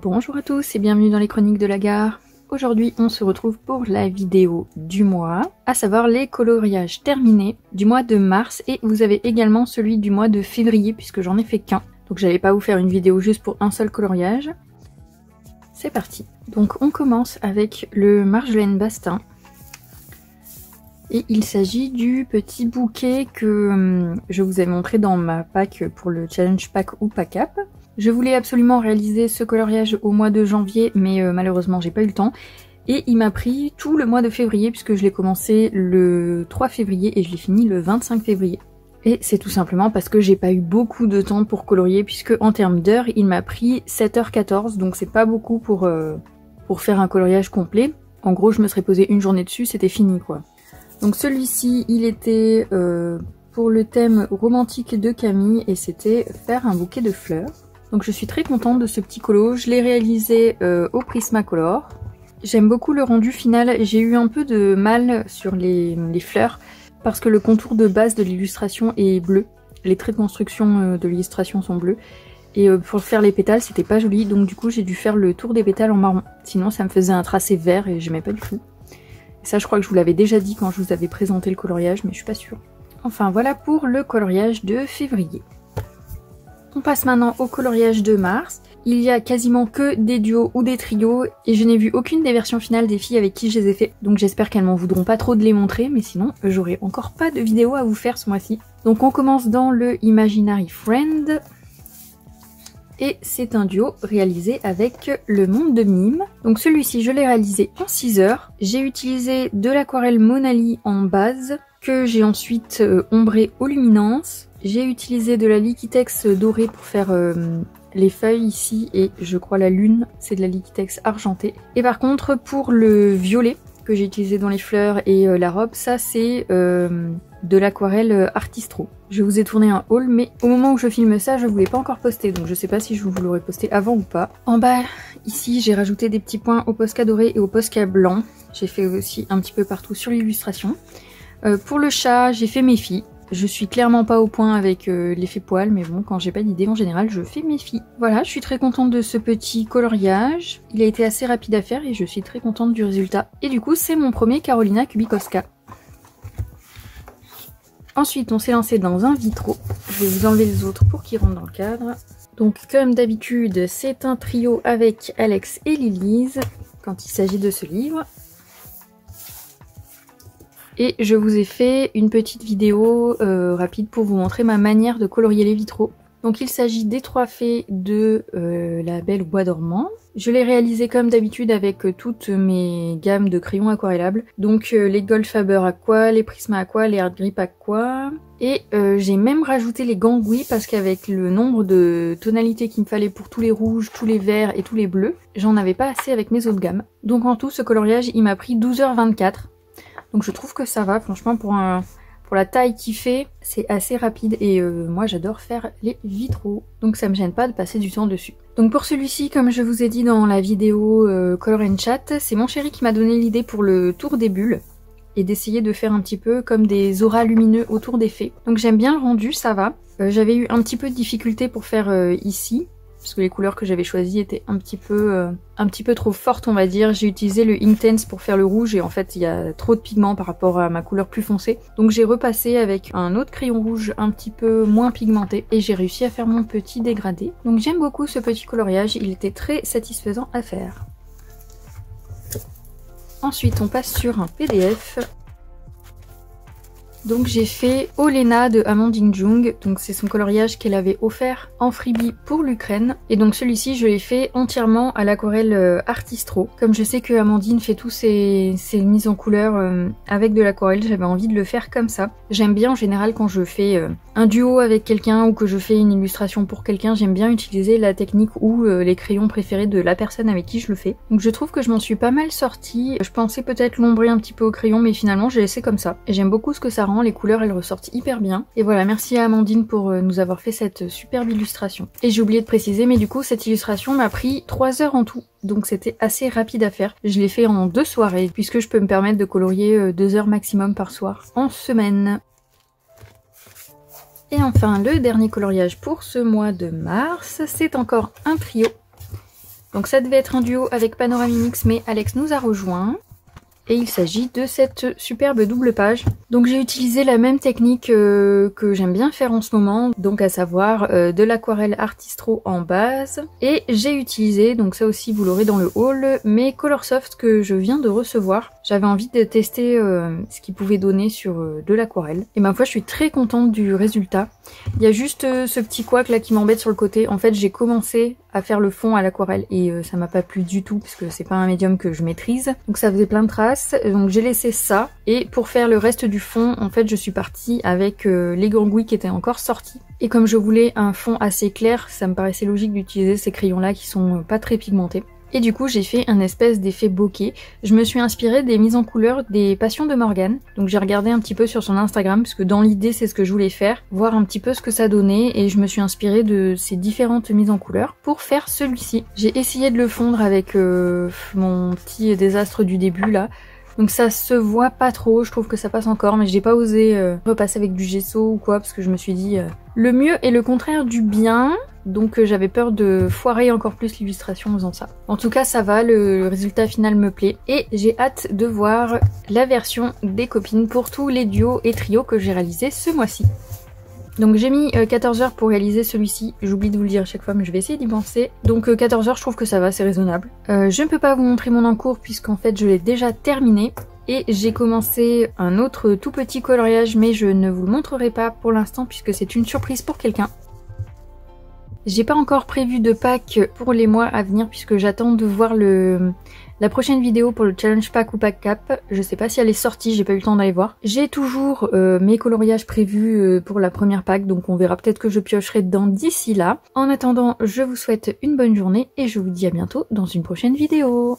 Bonjour à tous et bienvenue dans les chroniques de la gare. Aujourd'hui on se retrouve pour la vidéo du mois, à savoir les coloriages terminés du mois de mars, et vous avez également celui du mois de février puisque j'en ai fait qu'un. Donc j'allais pas vous faire une vidéo juste pour un seul coloriage. C'est parti. Donc on commence avec le Marjolaine Bastin. Et il s'agit du petit bouquet que je vous ai montré dans ma pack pour le challenge pack ou pack up. Je voulais absolument réaliser ce coloriage au mois de janvier, mais malheureusement j'ai pas eu le temps. Et il m'a pris tout le mois de février puisque je l'ai commencé le 3 février et je l'ai fini le 25 février. Et c'est tout simplement parce que j'ai pas eu beaucoup de temps pour colorier, puisque en termes d'heures il m'a pris 7h14, donc c'est pas beaucoup pour faire un coloriage complet. En gros je me serais posé une journée dessus, c'était fini quoi. Donc celui-ci il était pour le thème romantique de Camille et c'était faire un bouquet de fleurs. Donc je suis très contente de ce petit colo, je l'ai réalisé au Prismacolor. J'aime beaucoup le rendu final, j'ai eu un peu de mal sur les fleurs parce que le contour de base de l'illustration est bleu. Les traits de construction de l'illustration sont bleus. Et pour faire les pétales c'était pas joli, donc du coup j'ai dû faire le tour des pétales en marron. Sinon ça me faisait un tracé vert et j'aimais pas du tout. Et ça je crois que je vous l'avais déjà dit quand je vous avais présenté le coloriage, mais je suis pas sûre. Enfin voilà pour le coloriage de février. On passe maintenant au coloriage de mars. Il y a quasiment que des duos ou des trios et je n'ai vu aucune des versions finales des filles avec qui je les ai fait. Donc j'espère qu'elles m'en voudront pas trop de les montrer, mais sinon j'aurai encore pas de vidéo à vous faire ce mois-ci. Donc on commence dans le Imaginary Friend. Et c'est un duo réalisé avec le monde de Mime. Donc celui-ci je l'ai réalisé en 6 heures. J'ai utilisé de l'aquarelle Monali en base que j'ai ensuite ombré aux luminances. J'ai utilisé de la Liquitex dorée pour faire les feuilles ici et je crois la lune c'est de la Liquitex argentée. Et par contre pour le violet que j'ai utilisé dans les fleurs et la robe, ça c'est de l'aquarelle Artistro. Je vous ai tourné un haul mais au moment où je filme ça je ne voulais pas encore poster, donc je sais pas si je vous l'aurais posté avant ou pas. En bas ici j'ai rajouté des petits points au Posca doré et au Posca blanc. J'ai fait aussi un petit peu partout sur l'illustration. Pour le chat j'ai fait mes filles. Je suis clairement pas au point avec l'effet poil, mais bon, quand j'ai pas d'idée en général, je fais mes filles. Voilà, je suis très contente de ce petit coloriage. Il a été assez rapide à faire et je suis très contente du résultat. Et du coup, c'est mon premier Carolina Kubikowska. Ensuite, on s'est lancé dans un vitro. Je vais vous enlever les autres pour qu'ils rentrent dans le cadre. Donc, comme d'habitude, c'est un trio avec Alex et Lilise quand il s'agit de ce livre. Et je vous ai fait une petite vidéo rapide pour vous montrer ma manière de colorier les vitraux. Donc il s'agit des 3 fées de la Belle au bois dormant. Je l'ai réalisé comme d'habitude avec toutes mes gammes de crayons aquarellables. Donc les Goldfaber Aqua, les Prisma Aqua, les Art Grip Aqua. Et j'ai même rajouté les gangouis parce qu'avec le nombre de tonalités qu'il me fallait pour tous les rouges, tous les verts et tous les bleus, j'en avais pas assez avec mes autres gammes. Donc en tout ce coloriage il m'a pris 12h24. Donc je trouve que ça va, franchement pour la taille qu'il fait, c'est assez rapide et moi j'adore faire les vitraux. Donc ça me gêne pas de passer du temps dessus. Donc pour celui-ci, comme je vous ai dit dans la vidéo Color and Chat, c'est mon chéri qui m'a donné l'idée pour le tour des bulles et d'essayer de faire un petit peu comme des auras lumineux autour des fées. Donc j'aime bien le rendu, ça va. J'avais eu un petit peu de difficulté pour faire ici, parce que les couleurs que j'avais choisies étaient un petit peu trop fortes on va dire. J'ai utilisé le Inktense pour faire le rouge et en fait il y a trop de pigments par rapport à ma couleur plus foncée. Donc j'ai repassé avec un autre crayon rouge un petit peu moins pigmenté et j'ai réussi à faire mon petit dégradé. Donc j'aime beaucoup ce petit coloriage, il était très satisfaisant à faire. Ensuite on passe sur un PDF. Donc j'ai fait Olena de Amandine Jung, donc c'est son coloriage qu'elle avait offert en freebie pour l'Ukraine. Et donc celui-ci je l'ai fait entièrement à l'aquarelle Artistro. Comme je sais que Amandine fait tous ses mises en couleur avec de l'aquarelle, j'avais envie de le faire comme ça. J'aime bien en général quand je fais un duo avec quelqu'un ou que je fais une illustration pour quelqu'un, j'aime bien utiliser la technique ou les crayons préférés de la personne avec qui je le fais. Donc je trouve que je m'en suis pas mal sortie. Je pensais peut-être l'ombrer un petit peu au crayon mais finalement j'ai laissé comme ça. Et j'aime beaucoup ce que ça rend. Les couleurs elles ressortent hyper bien. Et voilà, merci à Amandine pour nous avoir fait cette superbe illustration. Et j'ai oublié de préciser, mais du coup cette illustration m'a pris 3 heures en tout. Donc c'était assez rapide à faire. Je l'ai fait en 2 soirées, puisque je peux me permettre de colorier 2 heures maximum par soir en semaine. Et enfin le dernier coloriage pour ce mois de mars, c'est encore un trio Donc ça devait être un duo avec Panoramimix, mais Alex nous a rejoints. Et il s'agit de cette superbe double page. Donc j'ai utilisé la même technique que j'aime bien faire en ce moment, donc à savoir de l'aquarelle Artistro en base. Et j'ai utilisé, donc ça aussi vous l'aurez dans le haul, mes Colorsoft que je viens de recevoir. J'avais envie de tester ce qu'ils pouvaient donner sur de l'aquarelle. Et ma foi je suis très contente du résultat. Il y a juste ce petit couac là qui m'embête sur le côté. En fait j'ai commencé à faire le fond à l'aquarelle et ça m'a pas plu du tout parce que c'est pas un médium que je maîtrise. Donc ça faisait plein de traces. Donc j'ai laissé ça et pour faire le reste du fond en fait je suis partie avec les gangouilles qui étaient encore sortis. Et comme je voulais un fond assez clair, ça me paraissait logique d'utiliser ces crayons là qui sont pas très pigmentés. Et du coup j'ai fait un espèce d'effet bokeh. Je me suis inspirée des mises en couleur des Passions de Morgane. Donc j'ai regardé un petit peu sur son Instagram parce que dans l'idée c'est ce que je voulais faire, voir un petit peu ce que ça donnait et je me suis inspirée de ces différentes mises en couleur pour faire celui-ci. J'ai essayé de le fondre avec mon petit désastre du début là. Donc ça se voit pas trop, je trouve que ça passe encore, mais j'ai pas osé repasser avec du gesso ou quoi parce que je me suis dit le mieux est le contraire du bien. Donc j'avais peur de foirer encore plus l'illustration en faisant ça. En tout cas ça va, le résultat final me plaît et j'ai hâte de voir la version des copines pour tous les duos et trios que j'ai réalisés ce mois-ci. Donc j'ai mis 14 heures pour réaliser celui-ci, j'oublie de vous le dire à chaque fois mais je vais essayer d'y penser. Donc 14 heures je trouve que ça va, c'est raisonnable. Je ne peux pas vous montrer mon encours puisqu'en fait je l'ai déjà terminé. Et j'ai commencé un autre tout petit coloriage mais je ne vous le montrerai pas pour l'instant puisque c'est une surprise pour quelqu'un. J'ai pas encore prévu de pack pour les mois à venir puisque j'attends de voir la prochaine vidéo pour le challenge pack ou pack cap. Je sais pas si elle est sortie, j'ai pas eu le temps d'aller voir. J'ai toujours mes coloriages prévus pour la première pack, donc on verra, peut-être que je piocherai dedans d'ici là. En attendant, je vous souhaite une bonne journée et je vous dis à bientôt dans une prochaine vidéo.